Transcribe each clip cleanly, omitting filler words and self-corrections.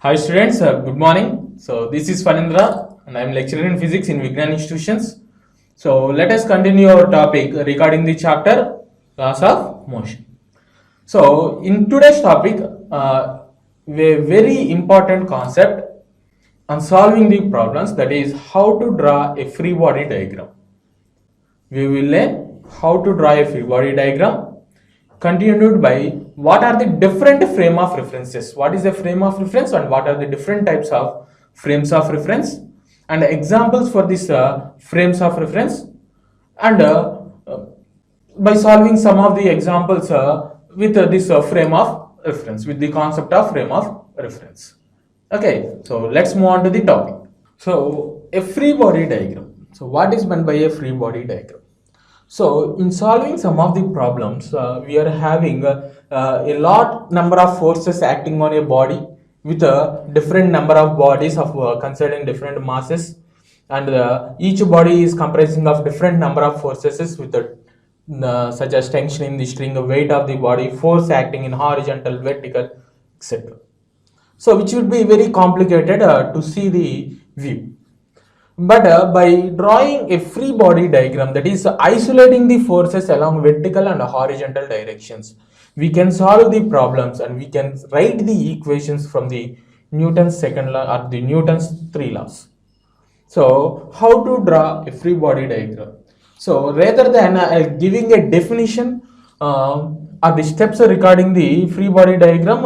Hi students, good morning. So this is Fanindra and I am lecturer in physics in Vignan Institutions. So let us continue our topic regarding the chapter laws of motion. So in today's topic, a very important concept on solving the problems, that is how to draw a free body diagram. We will learn how to draw a free body diagram, continued by what are the different frame of references, what is a frame of reference and what are the different types of frames of reference, and examples for this frames of reference, and by solving some of the examples with this frame of reference, with the concept of frame of reference. Okay, so let's move on to the topic. So a free body diagram. So what is meant by a free body diagram? So in solving some of the problems, we are having a lot number of forces acting on a body with a different number of bodies of concerning different masses, and each body is comprising of different number of forces with such as tension in the string, weight of the body, force acting in horizontal, vertical, etc. So which would be very complicated to see the view. But by drawing a free body diagram, that is isolating the forces along vertical and horizontal directions, we can solve the problems and we can write the equations from the Newton's second law or the Newton's three laws. So how to draw a free body diagram? So rather than giving a definition or the steps regarding the free body diagram,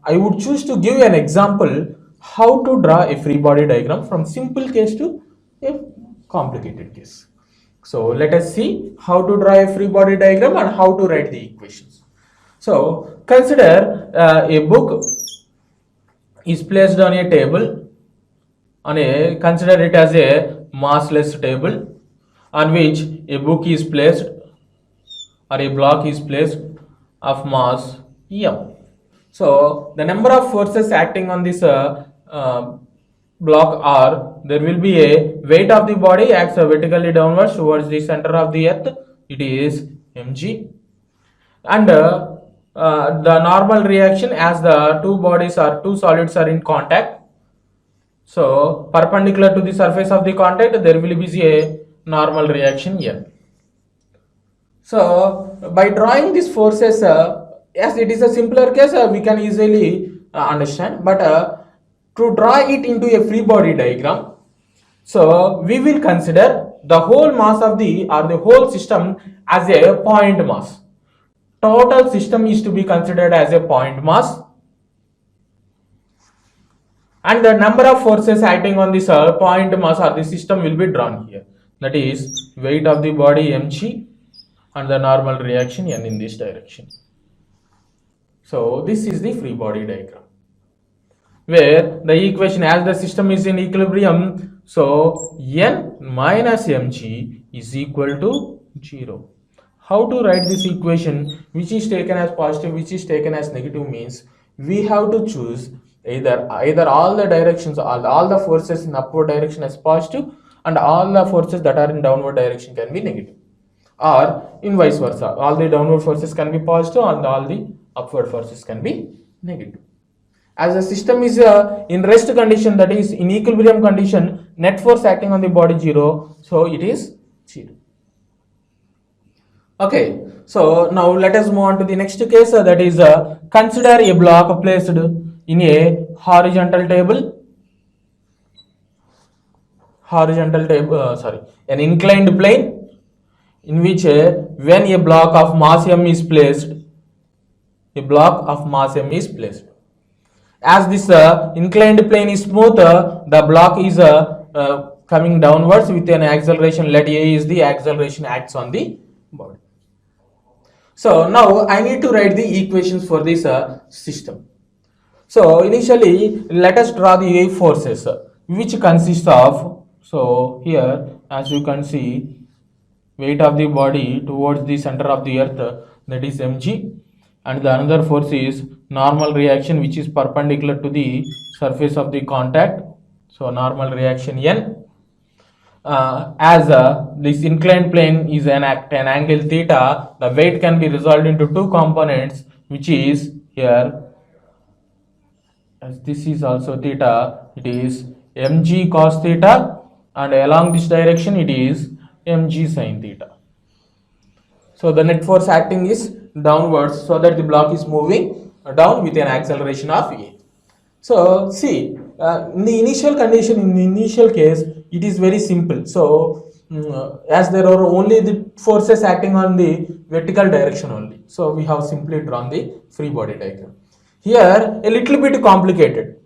I would choose to give an example how to draw a free body diagram from simple case to a complicated case. So let us see how to draw a free body diagram and how to write the equations. So consider a book is placed on a table, consider it as a massless table on which a book is placed or a block is placed of mass m. So the number of forces acting on this block are, there will be a weight of the body acts vertically downwards towards the center of the earth, it is mg, and the normal reaction as the two solids are in contact. So perpendicular to the surface of the contact, there will be a normal reaction N. So by drawing these forces, yes, it is a simpler case, we can easily understand, but to draw it into a free body diagram, so we will consider the whole mass of the whole system as a point mass. Total system is to be considered as a point mass, and the number of forces acting on this point mass or the system will be drawn here, that is weight of the body mg and the normal reaction n in this direction. So this is the free body diagram, where the equation, as the system is in equilibrium, so n minus mg is equal to 0. How to write this equation? Which is taken as positive, which is taken as negative, means we have to choose either all the directions, all the forces in upward direction as positive and all the forces that are in downward direction can be negative, or in vice versa, all the downward forces can be positive and all the upward forces can be negative. As the system is in rest condition, that is in equilibrium condition, net force acting on the body 0, so it is 0. Okay, so now let us move on to the next case, that is consider a block placed in a horizontal table, an inclined plane, in which when a block of mass m is placed, as this inclined plane is smooth, the block is coming downwards with an acceleration, let a is the acceleration acts on the body. So now I need to write the equations for this system. So initially let us draw the forces, which consist of, so here as you can see, weight of the body towards the center of the earth, that is mg, and the another force is normal reaction, which is perpendicular to the surface of the contact, so normal reaction n. As this inclined plane is an angle theta, the weight can be resolved into two components, which is here as this is also theta, it is mg cos theta, and along this direction it is mg sin theta. So the net force acting is downwards, so that the block is moving down with an acceleration of a. So see, in the initial condition, in the initial case, it is very simple. So as there are only the forces acting on the vertical direction only, so we have simply drawn the free body diagram. Here a little bit complicated,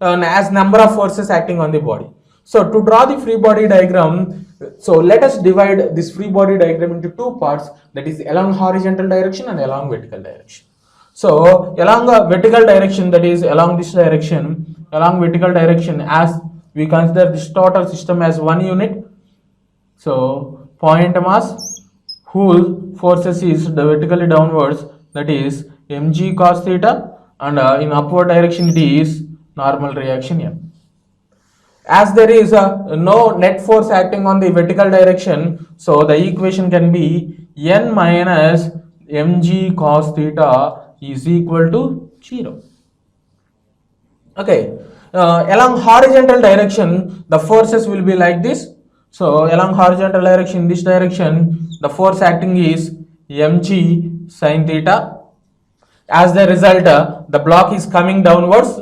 as number of forces acting on the body. So to draw the free body diagram, so let us divide this free body diagram into two parts, that is along horizontal direction and along vertical direction. So along a vertical direction, that is along this direction, along vertical direction, as we consider this total system as one unit. So point mass whose forces is vertically downwards, that is mg cos theta, and in upward direction it is normal reaction M. As there is no net force acting on the vertical direction, so the equation can be n minus mg cos theta is equal to 0. Okay, along horizontal direction the forces will be like this. So along horizontal direction, in this direction the force acting is mg sin theta. As the result, the block is coming downwards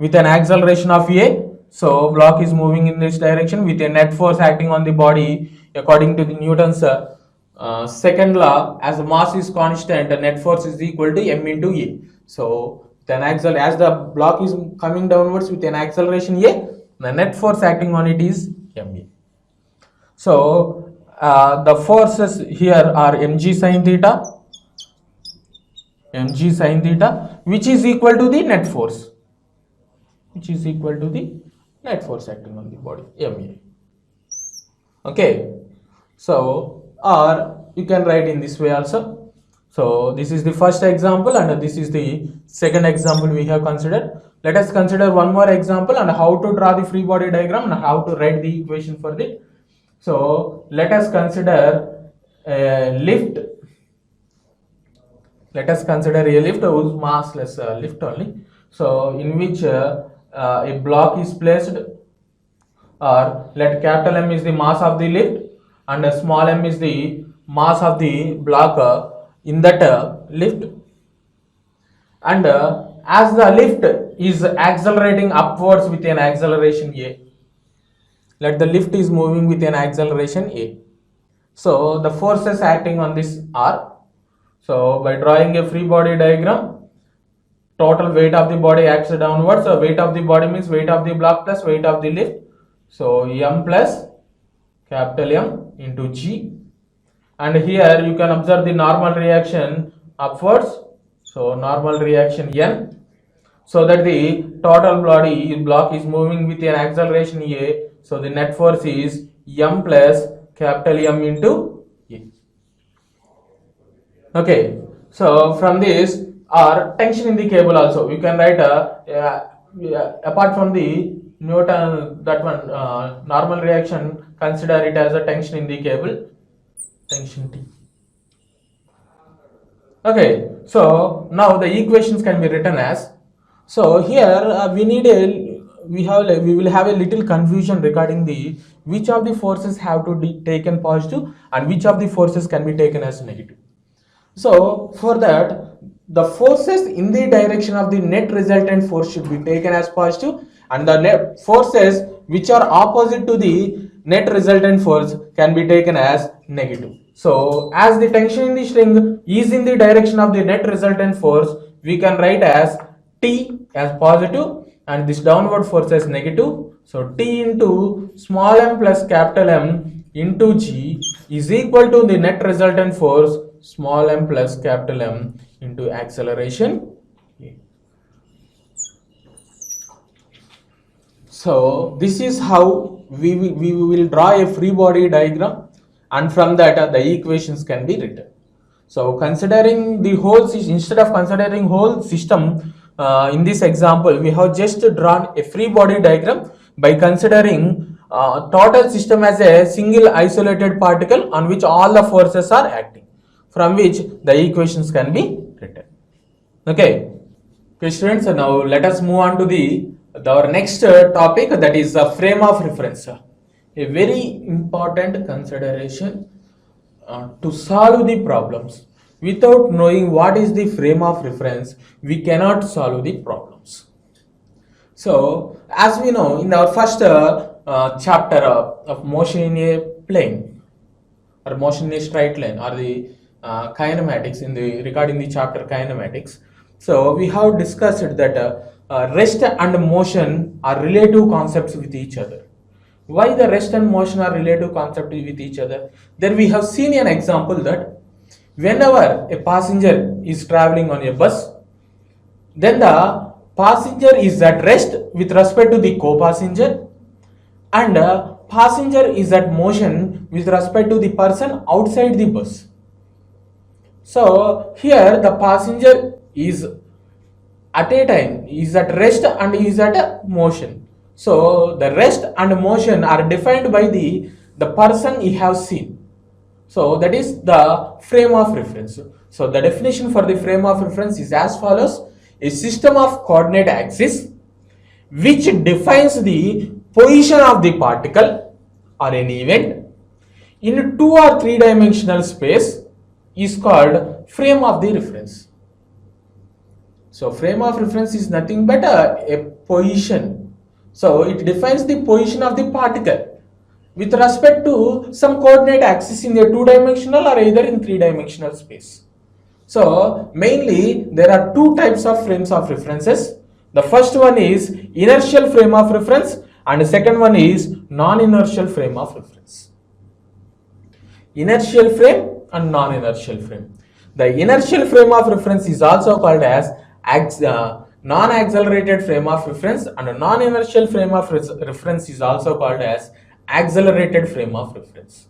with an acceleration of a. So block is moving in this direction with a net force acting on the body according to the Newton's second law. As the mass is constant, the net force is equal to m into a. So then as the block is coming downwards with an acceleration a, the net force acting on it is ma. So the forces here are mg sin theta, which is equal to the net force, acting on the body, ma. Okay, so or you can write in this way also. So this is the first example and this is the second example we have considered. Let us consider one more example and how to draw the free body diagram and how to write the equation for it. So let us consider a lift. Let us consider a lift whose massless lift only. So in which a block is placed, or let capital M is the mass of the lift and a small m is the mass of the block in that lift, and as the lift is accelerating upwards with an acceleration a, let the lift is moving with an acceleration a. So the forces acting on this are, so by drawing a free body diagram, total weight of the body acts downwards. So weight of the body means weight of the block plus weight of the lift. So m plus capital M into G, and here you can observe the normal reaction upwards. So normal reaction N, so that the total block is moving with an acceleration A. So the net force is m plus capital M into A. Okay, so from this, or tension in the cable also you can write apart from the Newton, that one normal reaction, consider it as a tension in the cable, tension T. Okay, so now the equations can be written as, so here we will have a little confusion regarding the which of the forces have to be taken positive and which of the forces can be taken as negative. So for that, the forces in the direction of the net resultant force should be taken as positive, and the net forces which are opposite to the net resultant force can be taken as negative. So as the tension in the string is in the direction of the net resultant force, we can write as T as positive and this downward force as negative. So T into small m plus capital M into G is equal to the net resultant force small m plus capital M into acceleration. So this is how we will draw a free body diagram, and from that the equations can be written. So considering the whole system, instead of considering whole system, in this example we have just drawn a free body diagram by considering total system as a single isolated particle on which all the forces are acting, from which the equations can be written. Okay. Okay, students, so now let us move on to our next topic, that is the frame of reference. A very important consideration to solve the problems. Without knowing what is the frame of reference, we cannot solve the problems. So, as we know, in our first chapter of motion in a plane or motion in a straight line, or the kinematics in the regarding the chapter kinematics, so we have discussed that rest and motion are relative concepts with each other. Why the rest and motion are relative concepts with each other? Then we have seen an example that whenever a passenger is traveling on a bus, then the passenger is at rest with respect to the co-passenger, and passenger is at motion with respect to the person outside the bus. So here the passenger is at a time is at rest and is at motion. So the rest and motion are defined by the person he has seen. So that is the frame of reference. So the definition for the frame of reference is as follows: a system of coordinate axis which defines the position of the particle or an event in 2 or 3 dimensional space is called frame of the reference. So frame of reference is nothing but a position. So it defines the position of the particle with respect to some coordinate axis in a 2-dimensional or either in 3-dimensional space. So mainly there are 2 types of frames of references. The first one is inertial frame of reference and the second one is non-inertial frame of reference. Inertial frame and non-inertial frame. The inertial frame of reference is also called as non-accelerated frame of reference, and a non-inertial frame of reference is also called as accelerated frame of reference.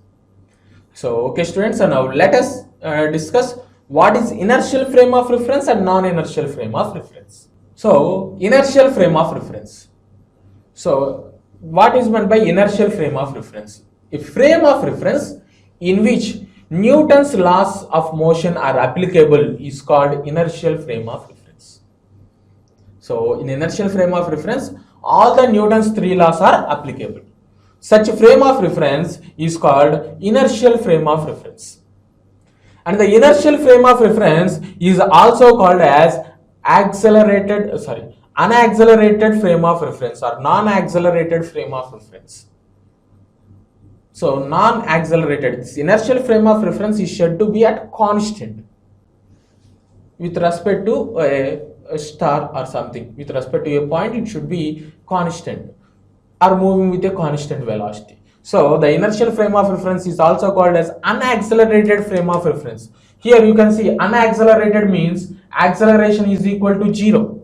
So okay students, so now let us discuss what is inertial frame of reference and non-inertial frame of reference. So inertial frame of reference. So what is meant by inertial frame of reference? A frame of reference in which Newton's laws of motion are applicable is called inertial frame of reference. So in inertial frame of reference, all the Newton's 3 laws are applicable. Such frame of reference is called inertial frame of reference. And the inertial frame of reference is also called as unaccelerated frame of reference or non-accelerated frame of reference. So non-accelerated, this inertial frame of reference is said to be at constant with respect to a star or something. With respect to a point, it should be constant or moving with a constant velocity. So the inertial frame of reference is also called as unaccelerated frame of reference. Here you can see unaccelerated means acceleration is equal to 0.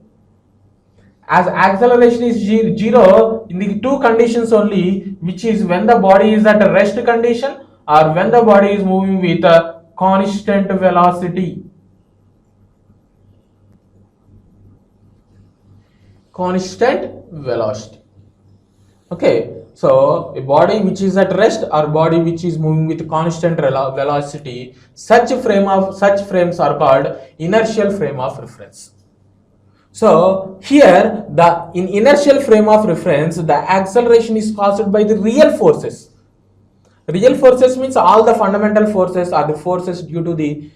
As acceleration is 0 in the 2 conditions only, which is when the body is at a rest condition or when the body is moving with a constant velocity. Constant velocity. Okay, so a body which is at rest or body which is moving with constant velocity, such frames are called inertial frame of reference. So here in inertial frame of reference, the acceleration is caused by the real forces. Real forces means all the fundamental forces are the forces due to the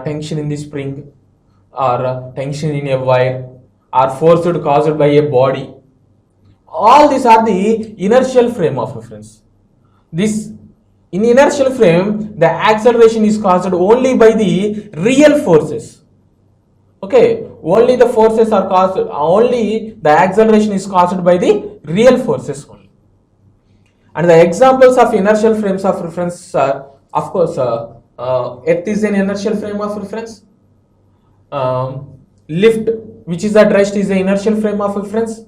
tension in the spring or tension in a wire or force caused by a body. All these are the inertial frame of reference. In inertial frame, the acceleration is caused only by the real forces. Okay, only the forces are caused, only the acceleration is caused by the real forces only. And the examples of inertial frames of reference are, of course, Earth is an inertial frame of reference. Lift, which is at rest, is an inertial frame of reference.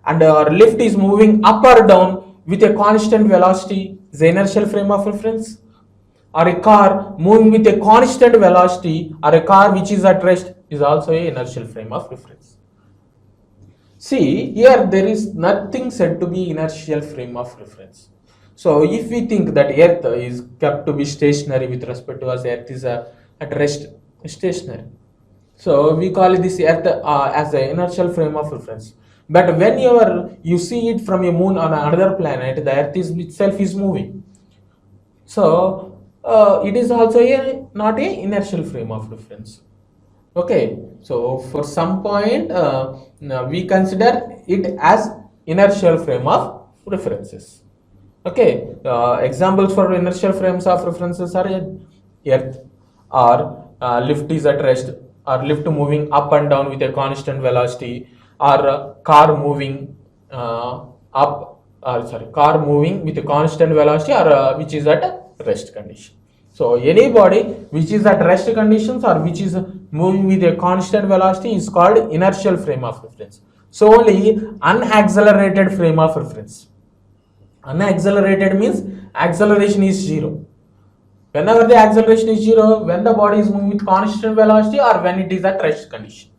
And lift is moving up or down with a constant velocity, is an inertial frame of reference. Or a car moving with a constant velocity, or a car which is at rest, is also a inertial frame of reference. See, here there is nothing said to be inertial frame of reference. So if we think that Earth is kept to be stationary with respect to us, Earth is at rest, stationary. So we call this earth as the inertial frame of reference. But when you see it from a moon on another planet, the earth is itself is moving. So it is also not a inertial frame of reference. Okay, so for some point now we consider it as inertial frame of references. Okay, examples for inertial frames of references are earth, or lift is at rest, or lift moving up and down with a constant velocity, or car moving car moving with a constant velocity, or which is at rest condition. So any body which is at rest conditions or which is moving with a constant velocity is called inertial frame of reference. So only unaccelerated frame of reference. Unaccelerated means acceleration is zero. Whenever the acceleration is zero, when the body is moving with constant velocity or when it is at rest condition.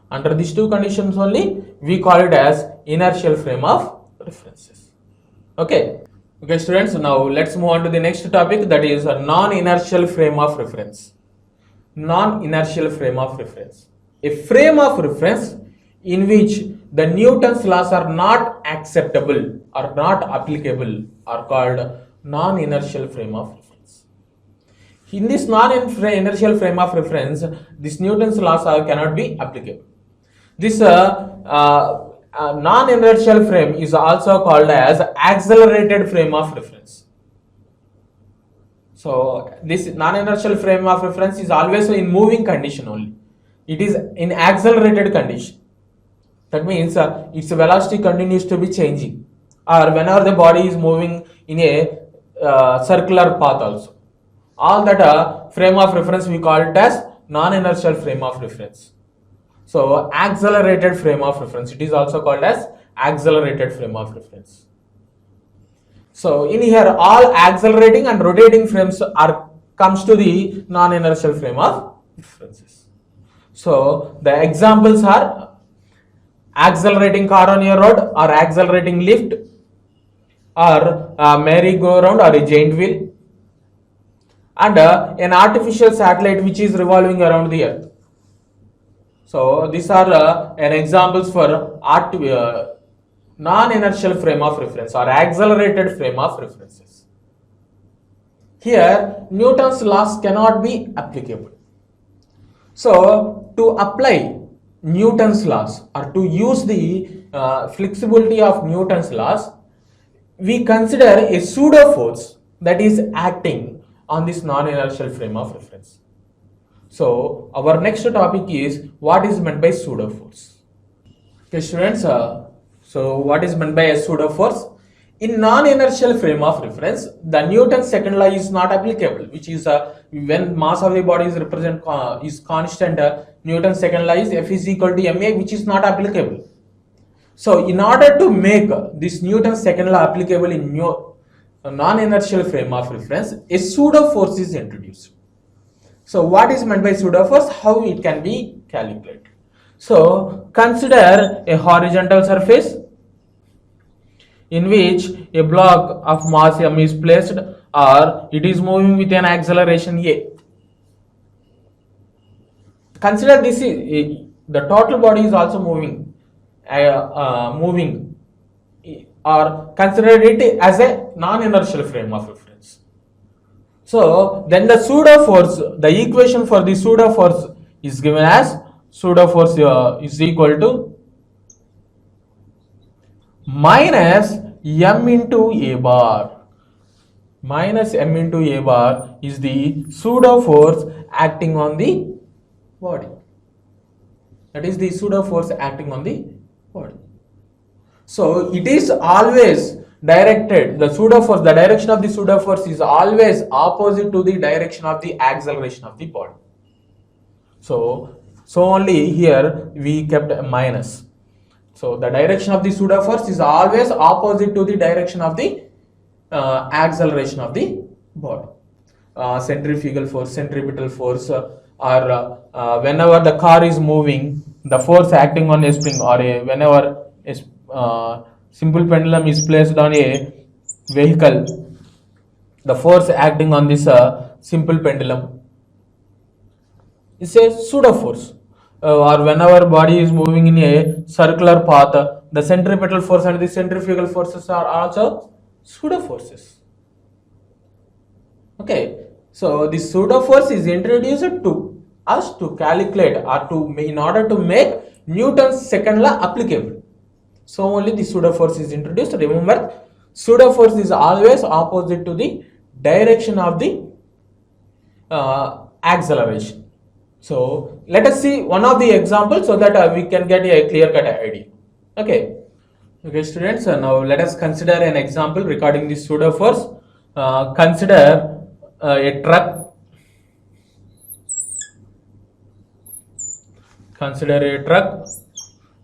Under these two conditions only, we call it as inertial frame of references. Okay. Okay, students, now let's move on to the next topic, that is a non-inertial frame of reference. Non-inertial frame of reference. A frame of reference in which the Newton's laws are not acceptable or not applicable are called non-inertial frame of reference. In this non-inertial frame of reference, this Newton's laws cannot be applicable. This non-inertial frame is also called as accelerated frame of reference. So this non-inertial frame of reference is always in moving condition only. It is in accelerated condition. That means its velocity continues to be changing, or whenever the body is moving in a circular path also. All that frame of reference we call it as non-inertial frame of reference. So accelerated frame of reference, it is also called as accelerated frame of reference. So in here all accelerating and rotating frames comes to the non-inertial frame of references. So the examples are accelerating car on a road, or accelerating lift, or a merry-go-round or a giant wheel, and an artificial satellite which is revolving around the earth. So these are an examples for non-inertial frame of reference or accelerated frame of references. Here Newton's laws cannot be applicable. So to apply Newton's laws or to use the flexibility of Newton's laws, we consider a pseudo force that is acting on this non-inertial frame of reference. So our next topic is what is meant by pseudo force. Okay, students, so what is meant by a pseudo force? In non-inertial frame of reference, the Newton's second law is not applicable, which is when mass of the body is constant, Newton's second law is F is equal to ma, which is not applicable. So in order to make this Newton's second law applicable in non-inertial frame of reference, a pseudo force is introduced. So what is meant by pseudo force? How it can be calculated? So consider a horizontal surface in which a block of mass m is placed, or it is moving with an acceleration a. Consider this is the total body is also moving, or consider it as a non-inertial frame of reference. So then the pseudo force, the equation for the pseudo force is given as pseudo force is equal to minus m into a bar. Minus m into a bar is the pseudo force acting on the body. That is the pseudo force acting on the body. So it is always directed, the pseudo force, the direction of the pseudo force is always opposite to the direction of the acceleration of the body. So only here we kept a minus. So the direction of the pseudo force is always opposite to the direction of the acceleration of the body. Centrifugal force, centripetal force, or whenever the car is moving, the force acting on a spring, or whenever a simple pendulum is placed on a vehicle, the force acting on this simple pendulum is a pseudo force. Or whenever body is moving in a circular path, the centripetal force and the centrifugal forces are also pseudo forces. Okay, so the pseudo force is introduced to us to calculate or in order to make Newton's second law applicable. So only the pseudo force is introduced. Remember, pseudo force is always opposite to the direction of the acceleration. So let us see one of the examples so that we can get a clear-cut idea. Okay, students. Now let us consider an example regarding the pseudo force. Consider a truck. Consider a truck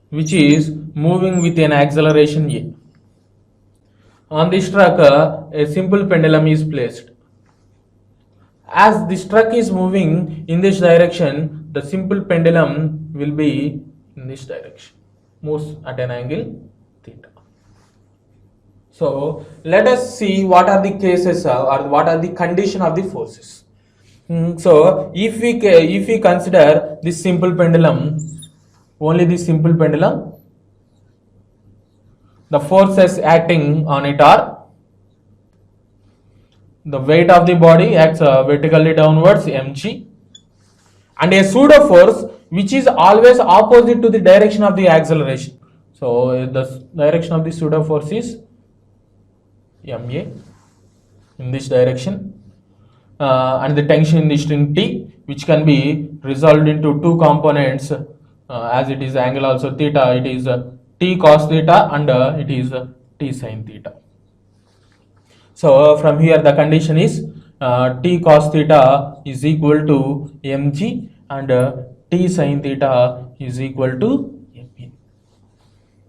which is moving with an acceleration a. On this truck, a simple pendulum is placed. As this truck is moving in this direction, the simple pendulum will be in this direction, moves at an angle theta. So let us see what are the cases or what are the condition of the forces. So if we consider this simple pendulum, only this simple pendulum, the forces acting on it are the weight of the body acts vertically downwards mg, and a pseudo force which is always opposite to the direction of the acceleration. So the direction of the pseudo force is ma in this direction, and the tension in the string T, which can be resolved into two components, as it is angle also theta, it is T cos theta and it is T sin theta. So from here the condition is T cos theta is equal to mg and T sin theta is equal to ma.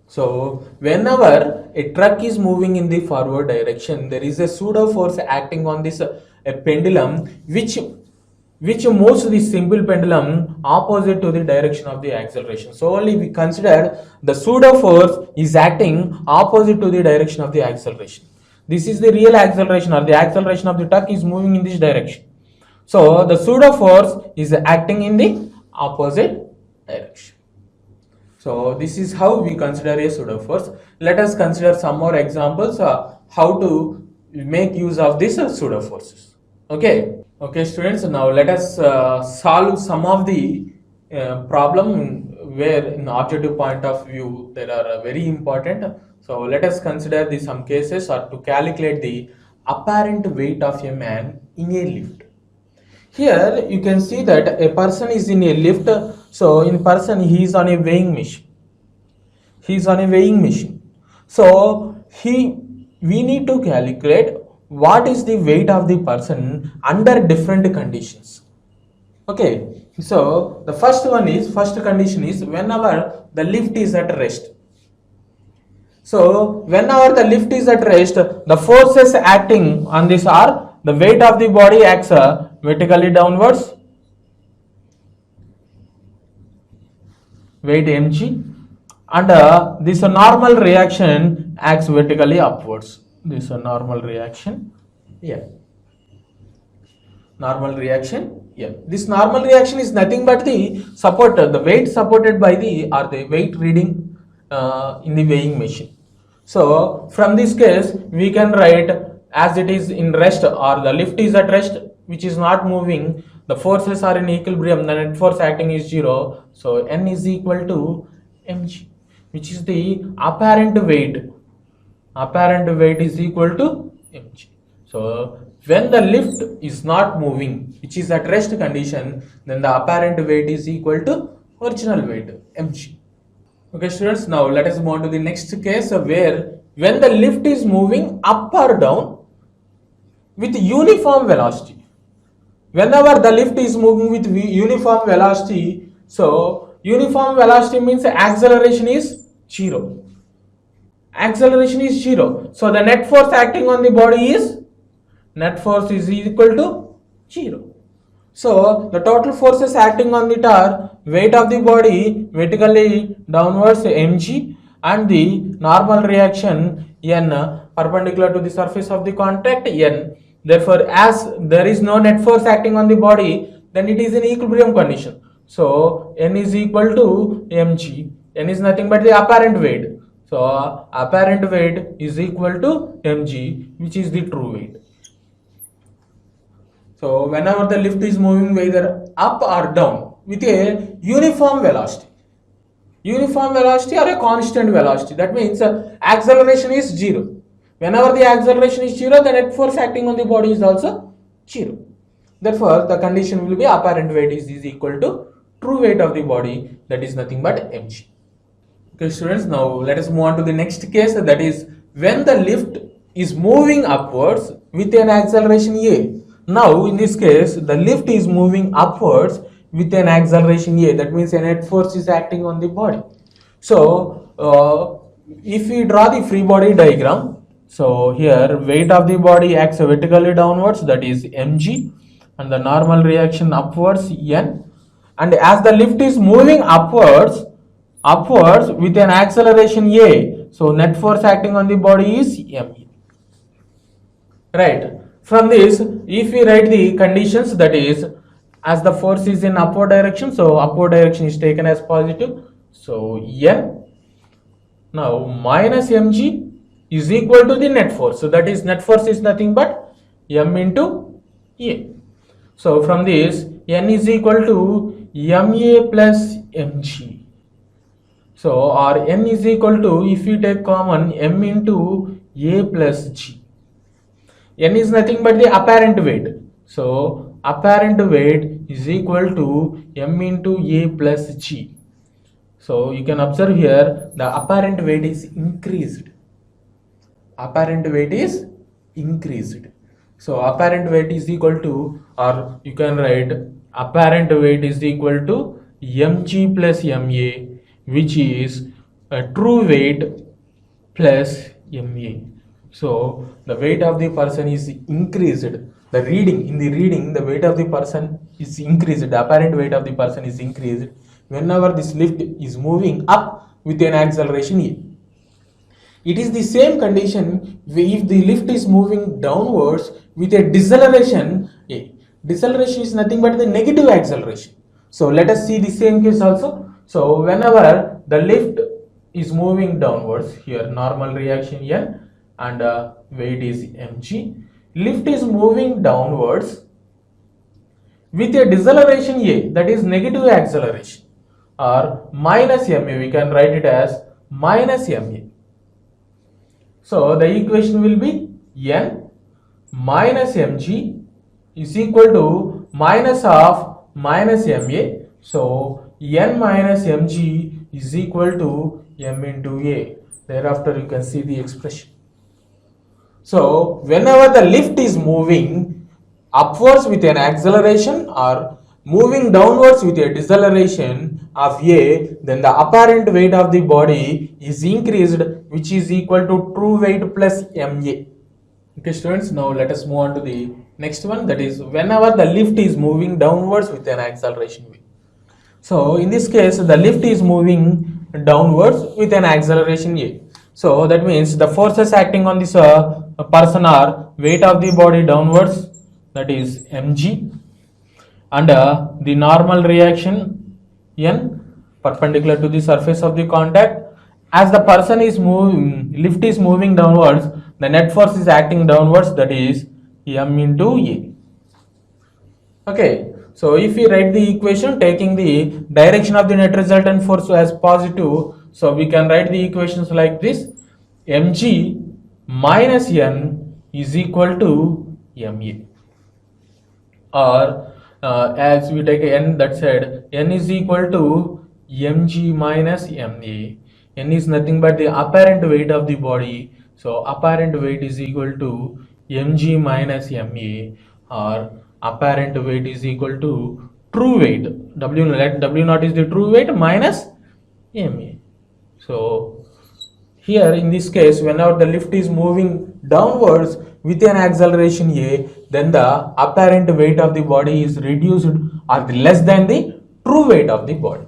So whenever a truck is moving in the forward direction, there is a pseudo force acting on this a pendulum which moves the simple pendulum opposite to the direction of the acceleration. So only we consider the pseudo force is acting opposite to the direction of the acceleration. This is the real acceleration, or the acceleration of the truck is moving in this direction. So the pseudo force is acting in the opposite direction. So this is how we consider a pseudo force. Let us consider some more examples how to make use of these pseudo forces. Okay, students. Now let us solve some of the problem where in objective point of view they are very important. So let us consider some cases or to calculate the apparent weight of a man in a lift. Here you can see that a person is in a lift. So in person he is on a weighing machine. He is on a weighing machine. So we need to calculate what is the weight of the person under different conditions. Okay. So the first condition is whenever the lift is at rest. So whenever the lift is at rest, the forces acting on this are the weight of the body acts vertically downwards, weight mg, and this normal reaction acts vertically upwards. This normal reaction, normal reaction, This normal reaction is nothing but the weight supported by the weight reading in the weighing machine. So from this case we can write as it is in rest, or the lift is at rest which is not moving, the forces are in equilibrium, the net force acting is 0. So N is equal to mg, which is the apparent weight. Apparent weight is equal to mg. So when the lift is not moving, which is at rest condition, then the apparent weight is equal to original weight mg. Okay students, now let us move on to the next case where when the lift is moving up or down with uniform velocity. Whenever the lift is moving with uniform velocity, so uniform velocity means acceleration is 0. Acceleration is 0. So the net force acting on the body is equal to 0. So the total forces acting on it are weight of the body vertically downwards mg and the normal reaction n perpendicular to the surface of the contact n. Therefore, as there is no net force acting on the body, then it is in equilibrium condition. So N is equal to mg. N is nothing but the apparent weight. So apparent weight is equal to mg, which is the true weight. So whenever the lift is moving either up or down with a uniform velocity or a constant velocity, that means acceleration is 0. Whenever the acceleration is 0, the net force acting on the body is also 0. Therefore, the condition will be apparent weight is equal to true weight of the body, that is nothing but mg. Okay students, now let us move on to the next case, that is when the lift is moving upwards with an acceleration a. Now in this case the lift is moving upwards with an acceleration a, that means a net force is acting on the body. So if we draw the free body diagram, so here weight of the body acts vertically downwards, that is mg, and the normal reaction upwards n, and as the lift is moving upwards with an acceleration a, so net force acting on the body is ma. Right, from this if we write the conditions, that is as the force is in upward direction, so upward direction is taken as positive, so n now minus mg is equal to the net force, so that is net force is nothing but m into a. So from this n is equal to ma plus mg. So or n is equal to, if we take common, m into a plus g. N is nothing but the apparent weight. So apparent weight is equal to m into a plus g. So you can observe here the apparent weight is increased. Apparent weight is increased. So apparent weight is equal to, or you can write apparent weight is equal to mg plus ma, which is a true weight plus ma. So the weight of the person is increased. The reading, the weight of the person is increased. The apparent weight of the person is increased whenever this lift is moving up with an acceleration a. It is the same condition if the lift is moving downwards with a deceleration a. Deceleration is nothing but the negative acceleration. So let us see the same case also. So whenever the lift is moving downwards, here normal reaction n and weight is mg, lift is moving downwards with a deceleration a, that is negative acceleration, or minus ma, we can write it as minus ma. So the equation will be n minus mg is equal to minus of minus ma. So n minus mg is equal to m into a. Thereafter you can see the expression. So whenever the lift is moving upwards with an acceleration or moving downwards with a deceleration of a, then the apparent weight of the body is increased, which is equal to true weight plus ma. Okay students, now let us move on to the next one, that is whenever the lift is moving downwards with an acceleration v. So in this case the lift is moving downwards with an acceleration a. So that means the forces acting on this person are weight of the body downwards, that is mg, and the normal reaction n perpendicular to the surface of the contact. As the person is moving, lift is moving downwards, the net force is acting downwards, that is m into a. Okay, so if we write the equation taking the direction of the net resultant force as positive, so we can write the equations like this: mg minus n is equal to ma, or as we take n, that said n is equal to mg minus ma. N is nothing but the apparent weight of the body, so apparent weight is equal to mg minus ma, or apparent weight is equal to true weight w, let w naught is the true weight minus ma. So here in this case, whenever the lift is moving downwards with an acceleration a, then the apparent weight of the body is reduced or less than the true weight of the body.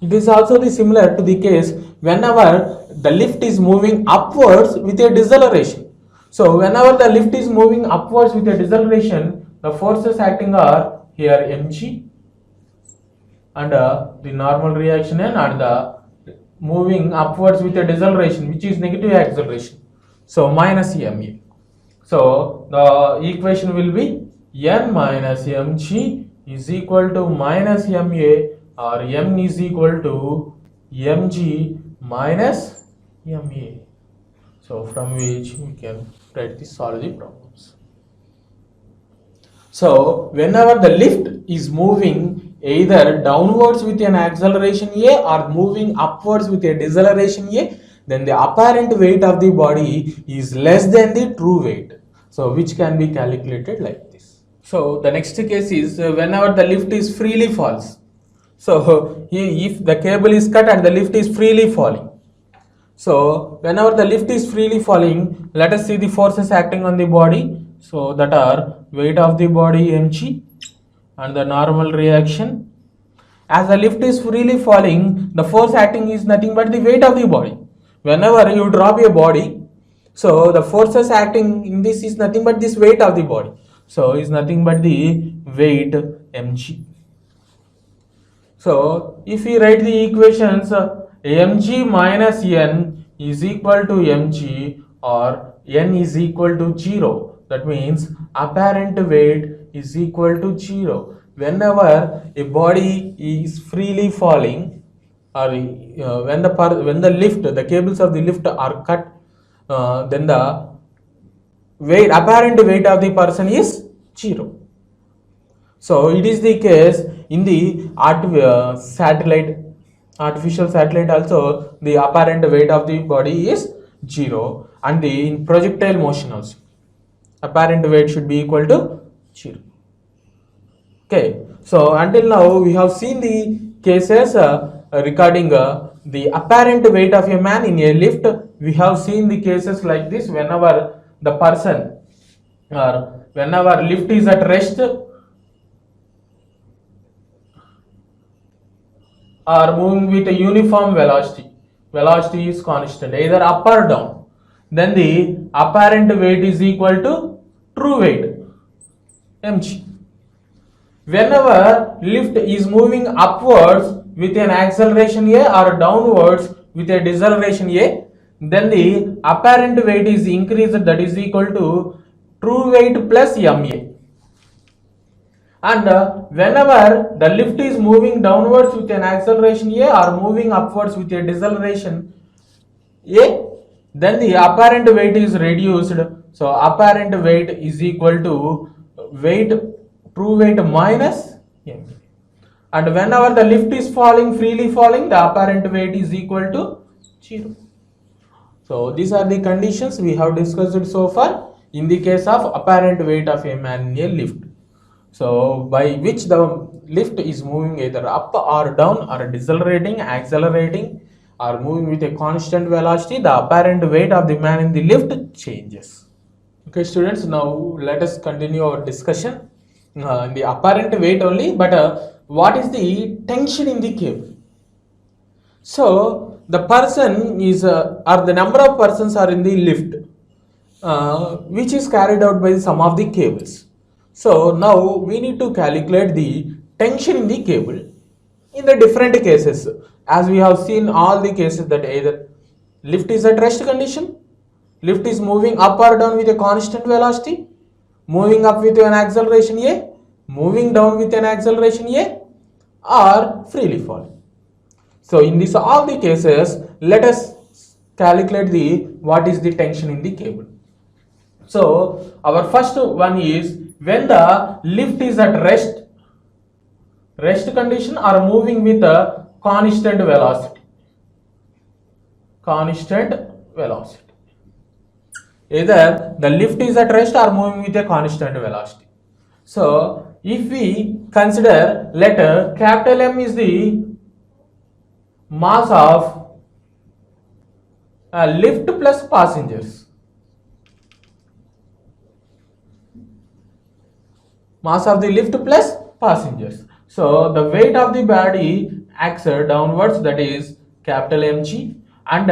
It is also the similar to the case whenever the lift is moving upwards with a deceleration. So whenever the lift is moving upwards with a deceleration, the forces acting are here mg, and the normal reaction n, and the moving upwards with a deceleration which is negative acceleration, so minus ma. So the equation will be n minus mg is equal to minus ma, or m is equal to mg minus ma. So from which we can write the solve the problems. So whenever the lift is moving either downwards with an acceleration a or moving upwards with a deceleration a, then the apparent weight of the body is less than the true weight. So which can be calculated like this. So the next case is whenever the lift is freely falls. So if the cable is cut and the lift is freely falling. So whenever the lift is freely falling, let us see the forces acting on the body. So that are weight of the body mg and the normal reaction. As the lift is freely falling, the force acting is nothing but the weight of the body. Whenever you drop a body, so the forces acting in this is nothing but this weight of the body. So is nothing but the weight mg. So if we write the equations, mg minus n is equal to mg, or n is equal to 0. That means apparent weight is equal to 0. Whenever a body is freely falling, or when the lift, the cables of the lift are cut, then the apparent weight of the person is 0. So it is the case in the artificial satellite also, the apparent weight of the body is 0, and in projectile motion also apparent weight should be equal to 0. Okay, so until now we have seen the cases regarding the apparent weight of a man in a lift. We have seen the cases like this: whenever the person, or whenever lift is at rest, or moving with a uniform velocity is constant, either up or down, then the apparent weight is equal to true weight mg. Whenever lift is moving upwards with an acceleration a or downwards with a deceleration a, then the apparent weight is increased, that is equal to true weight plus ma. And whenever the lift is moving downwards with an acceleration a or moving upwards with a deceleration a, then the apparent weight is reduced. So apparent weight is equal to true weight minus ma. And whenever the lift is freely falling, the apparent weight is equal to 0. So these are the conditions we have discussed so far in the case of apparent weight of a man in a lift. So by which the lift is moving either up or down, or decelerating, accelerating, or moving with a constant velocity, the apparent weight of the man in the lift changes. Okay students, now let us continue our discussion in the apparent weight only, but what is the tension in the cable? So the person is or the number of persons are in the lift, which is carried out by some of the cables. So now we need to calculate the tension in the cable in the different cases, as we have seen all the cases that either lift is at rest condition, lift is moving up or down with a constant velocity, moving up with an acceleration a, moving down with an acceleration a, or freely falling. So in this all the cases, let us calculate the what is the tension in the cable. So our first one is when the lift is at rest condition or moving with a constant velocity. Either the lift is at rest or moving with a constant velocity. So if we consider, let capital M is the mass of lift plus passengers. Mass of the lift plus passengers. So the weight of the body acts downwards, that is capital mg, and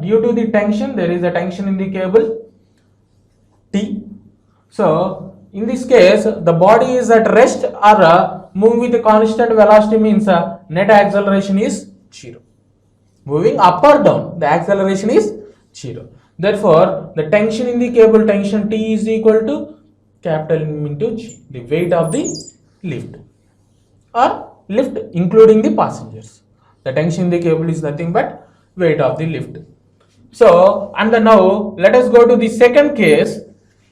due to the tension, there is a tension in the cable T. So In this case, the body is at rest or moving with a constant velocity means net acceleration is 0. Moving up or down, the acceleration is 0. Therefore, the tension in the cable, tension T is equal to capital M into G, the weight of the lift or lift including the passengers. The tension in the cable is nothing but weight of the lift. So, and now let us go to the second case.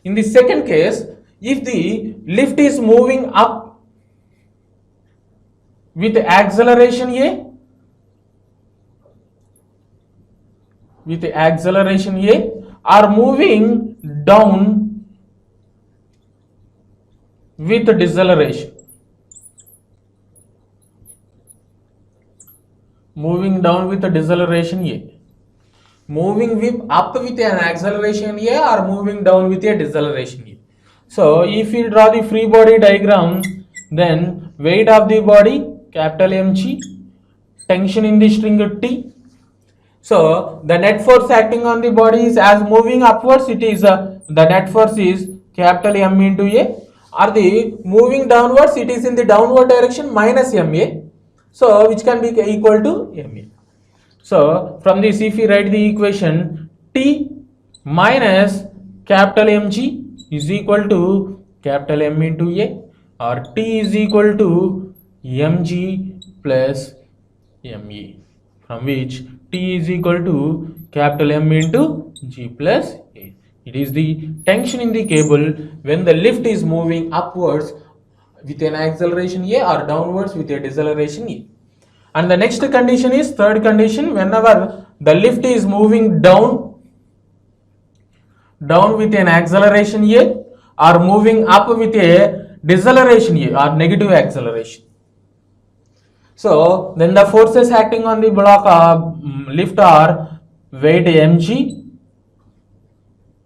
In the second case, if the lift is moving up with acceleration A, or moving down with deceleration. Moving down with a deceleration A. Moving up with an acceleration A or moving down with a deceleration A. So if you draw the free body diagram, then weight of the body capital Mg, tension in the string T. So the net force acting on the body is as moving upwards, it is the net force is capital M into A, or the moving downwards, it is in the downward direction minus MA. So which can be equal to MA. So from this, if we write the equation, T minus capital Mg is equal to capital M into A, or T is equal to Mg plus Ma, from which T is equal to capital M into G plus A. It is the tension in the cable when the lift is moving upwards with an acceleration A or downwards with a deceleration E. And the next condition is, third condition, whenever the lift is moving down with an acceleration A or moving up with a deceleration A or negative acceleration. So then the forces acting on the block lift are weight Mg,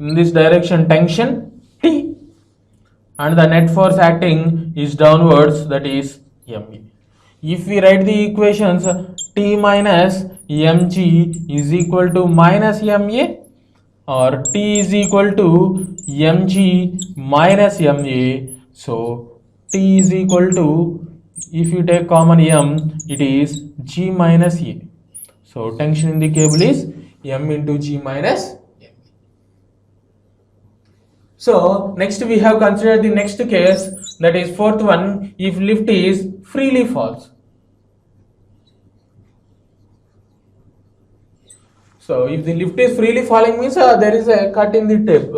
in this direction tension T, and the net force acting is downwards, that is Ma. If we write the equations, T minus Mg is equal to minus Ma, or T is equal to Mg minus Ma. So T is equal to, if you take common M, it is G minus A. So tension in the cable is M into G minus A. So next we have considered the next case, that is fourth one, if lift is freely falls. So if the lift is freely falling means there is a cut in the tape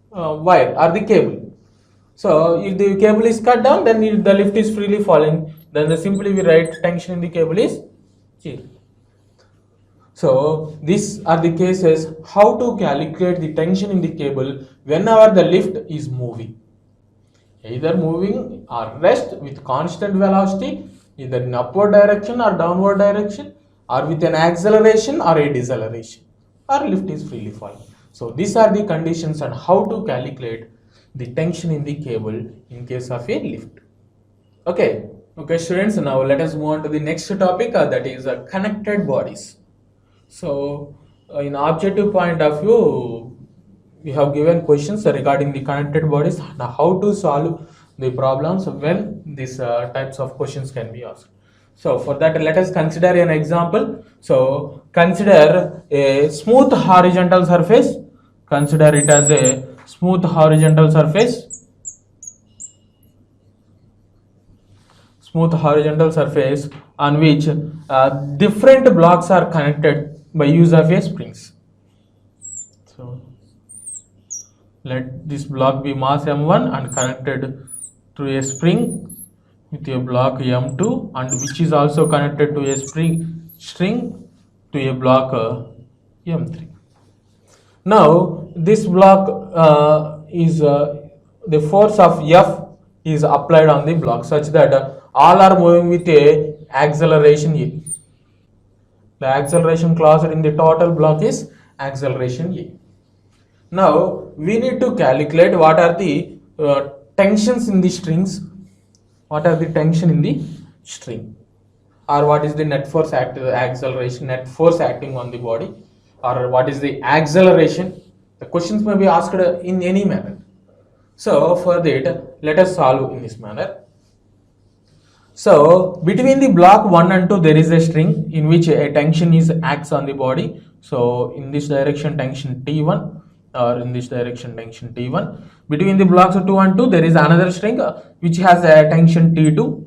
wire or the cable. So if the cable is cut down, then the lift is freely falling, then simply we write tension in the cable is 0. So these are the cases how to calculate the tension in the cable whenever the lift is moving. Either moving or rest with constant velocity, either in upward direction or downward direction, or with an acceleration or a deceleration, or lift is freely falling. So these are the conditions on how to calculate the tension in the cable in case of a lift. Okay students, now let us move on to the next topic, that is connected bodies. So in objective point of view, we have given questions regarding the connected bodies and how to solve the problems when these types of questions can be asked. So for that, let us consider an example. So consider a smooth horizontal surface. Consider it as a smooth horizontal surface. Smooth horizontal surface on which different blocks are connected by use of a springs. So let this block be mass M1 and connected to a spring with a block M2, and which is also connected to a string to a block M3. Now this block is the force of F is applied on the block such that all are moving with a acceleration A. The acceleration clause in the total block is acceleration A. Now we need to calculate what are the tensions in the strings, what are the tension in the string, or what is the net force acceleration, net force acting on the body, or what is the acceleration. The questions may be asked in any manner. So for that, let us solve in this manner. So between the block 1 and 2 there is a string in which a tension is acts on the body. So in this direction tension T1, or in this direction tension T1. Between the blocks 2 and 2 there is another string which has a tension T2.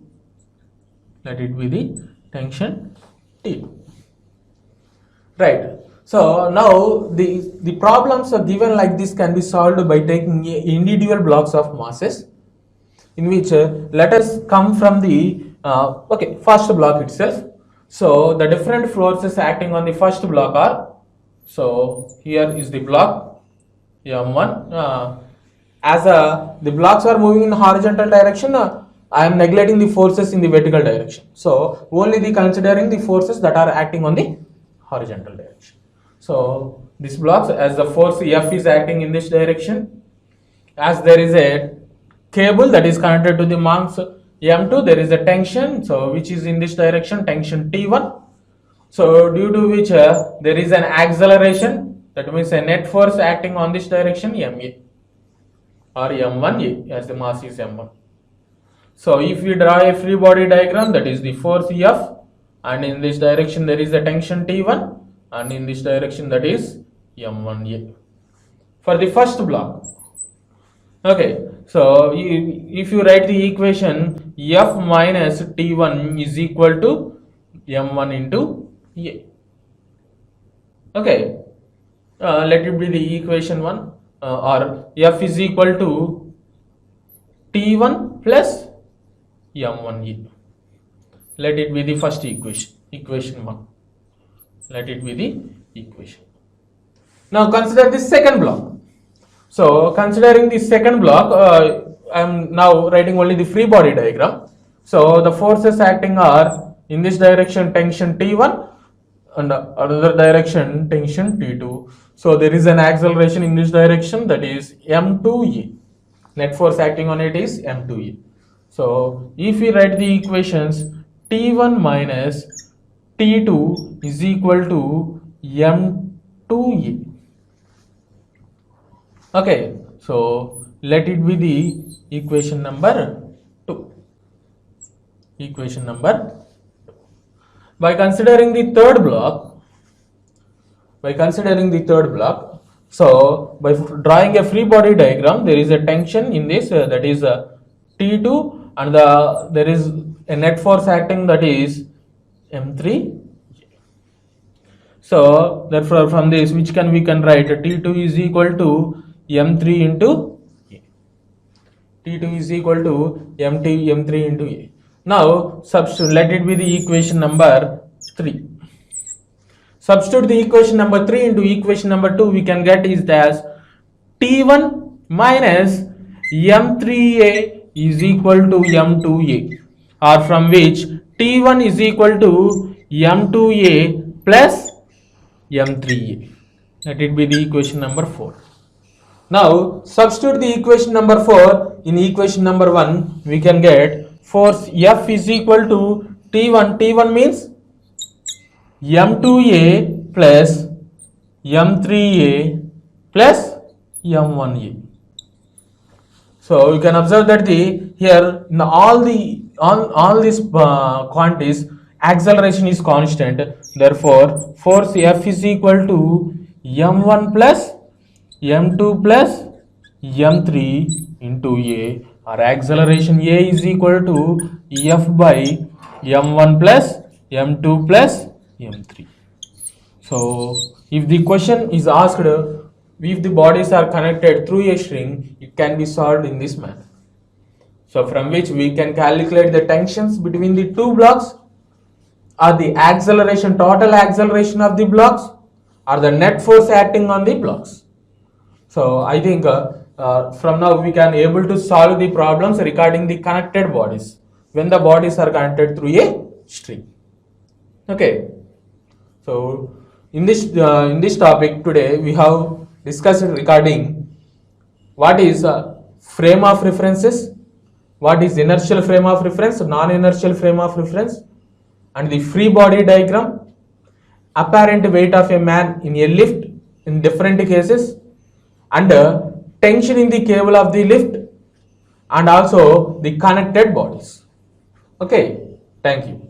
Let it be the tension T2. Right. So now the problems are given like this can be solved by taking individual blocks of masses, in which let us come from the first block itself. So the different forces acting on the first block are, so here is the block M1. As the blocks are moving in horizontal direction, I am neglecting the forces in the vertical direction. So only the considering the forces that are acting on the horizontal direction. So this blocks, as the force F is acting in this direction, as there is a cable that is connected to the mass M2, there is a tension, so which is in this direction, tension T1. So due to which there is an acceleration, that means a net force acting on this direction MA or M1A, as the mass is M1. So if we draw a free body diagram, that is the force F, and in this direction there is a tension T1, and in this direction that is M1A for the first block. Okay, so if you write the equation, F minus T1 is equal to M1 into A. Okay, let it be the equation 1, or F is equal to T1 plus M1A. Let it be the first equation, equation 1. Let it be the equation. Now consider the second block. So considering the second block, I am now writing only the free body diagram. So the forces acting are in this direction tension T1 and another direction tension T2. So there is an acceleration in this direction, that is M2A. Net force acting on it is M2A. So if we write the equations, T1 minus T2 is equal to M2A. Okay, so let it be the equation number 2. Equation number 2. By considering the third block, so by drawing a free body diagram, there is a tension in this, that is T2, and there is a net force acting, that is M3. So therefore from this, which we can write T2 is equal to M3 into A. T2 is equal to M3 into A. Now substitute, let it be the equation number 3. Substitute the equation number 3 into equation number 2, we can get is as T1 minus M3A is equal to M2A, or from which T1 is equal to M2A plus M3A. Let it be the equation number 4. Now substitute the equation number 4 in equation number 1, we can get force F is equal to T1. T1 means M2A plus M3A plus M1A. So you can observe that here in all these quantities, acceleration is constant. Therefore force F is equal to M1 plus M2 plus M3 into A, or acceleration A is equal to F by M1 plus M2 plus M3. So if the question is asked if the bodies are connected through a string, it can be solved in this manner. So from which we can calculate the tensions between the two blocks, or the acceleration, total acceleration of the blocks, or the net force acting on the blocks. So I think from now we can able to solve the problems regarding the connected bodies when the bodies are connected through a string. Okay. So in this topic today we have discussed regarding what is frame of references, what is inertial frame of reference, non-inertial frame of reference, and the free body diagram, apparent weight of a man in a lift in different cases, and tension in the cable of the lift, and also the connected bodies. Okay, thank you.